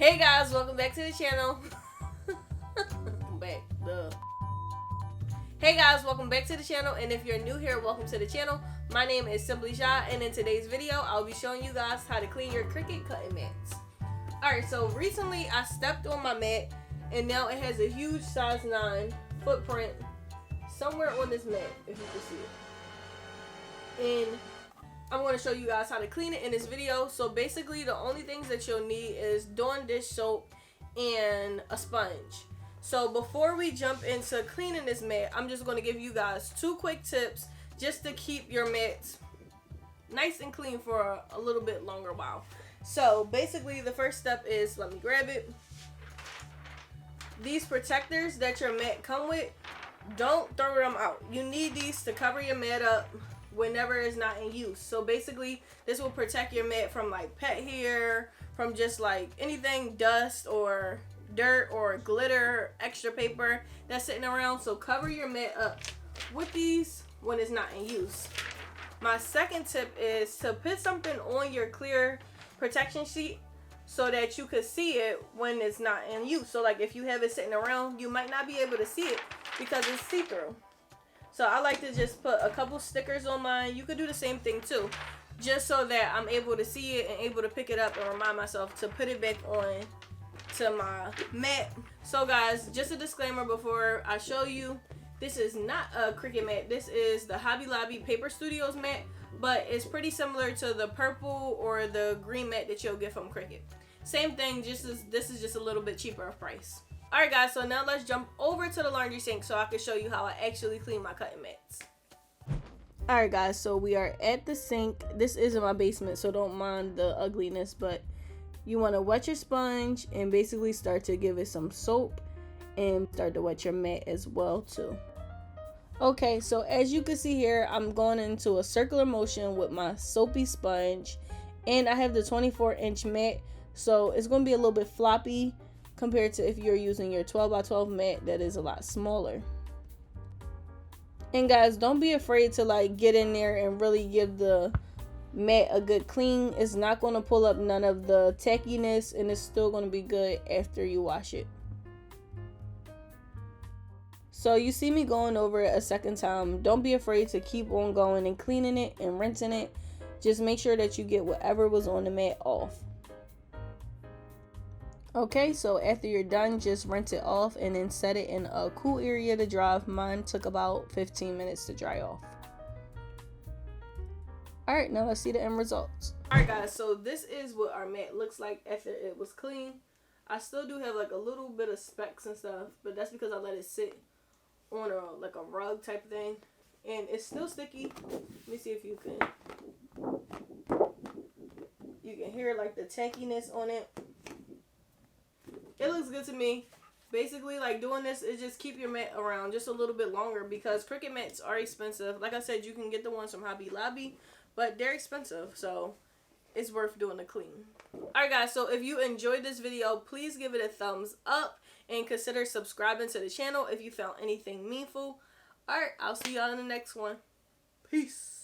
Hey guys, welcome back to the channel. Hey guys, welcome back to the channel, and if you're new here, welcome to the channel. My name is Simplyshy, and in today's video, I'll be showing you guys how to clean your Cricut cutting mats. Alright, so recently I stepped on my mat, and now it has a huge size 9 footprint somewhere on this mat, if you can see it. And I'm going to show you guys how to clean it in this video. So basically the only things that you'll need is Dawn dish soap and a sponge. So before we jump into cleaning this mat, I'm just going to give you guys 2 quick tips just to keep your mats nice and clean for a little bit longer while. So basically the first step is, let me grab it. These protectors that your mat come with, don't throw them out. You need these to cover your mat up whenever it's not in use. So basically this will protect your mat from like pet hair, from just like anything, dust or dirt or glitter, extra paper that's sitting around. So cover your mat up with these when it's not in use. My second tip is to put something on your clear protection sheet so that you could see it when it's not in use. So like if you have it sitting around, you might not be able to see it because it's see-through. So I like to just put a couple stickers on mine. You could do the same thing too, just so that I'm able to see it and able to pick it up and remind myself to put it back on to my mat. So guys, just a disclaimer before I show you, this is not a Cricut mat. This is the Hobby Lobby Paper Studios mat, but it's pretty similar to the purple or the green mat that you'll get from Cricut. Same thing, just as this is just a little bit cheaper of price. Alright guys, so now let's jump over to the laundry sink so I can show you how I actually clean my cutting mats. Alright guys, so we are at the sink. This is in my basement, so don't mind the ugliness, but you want to wet your sponge and basically start to give it some soap and start to wet your mat as well too. Okay, so as you can see here, I'm going into a circular motion with my soapy sponge, and I have the 24-inch mat, so it's going to be a little bit floppy compared to if you're using your 12x12 mat that is a lot smaller. And guys, don't be afraid to like get in there and really give the mat a good clean. It's not going to pull up none of the tackiness, and it's still going to be good after you wash it. So you see me going over it a second time. Don't be afraid to keep on going and cleaning it and rinsing it. Just make sure that you get whatever was on the mat off. Okay, so after you're done, just rinse it off and then set it in a cool area to dry. Mine took about 15 minutes to dry off. Alright, now let's see the end results. Alright guys, so this is what our mat looks like after it was clean. I still do have like a little bit of specks and stuff, but that's because I let it sit on like a rug type thing. And it's still sticky. Let me see if you can hear like the tackiness on it. It looks good to me. Basically, like doing this is just keep your mat around just a little bit longer because Cricut mats are expensive. Like I said, you can get the ones from Hobby Lobby, but they're expensive, so it's worth doing the clean. Alright guys, so if you enjoyed this video, please give it a thumbs up and consider subscribing to the channel if you found anything meaningful. Alright, I'll see y'all in the next one. Peace.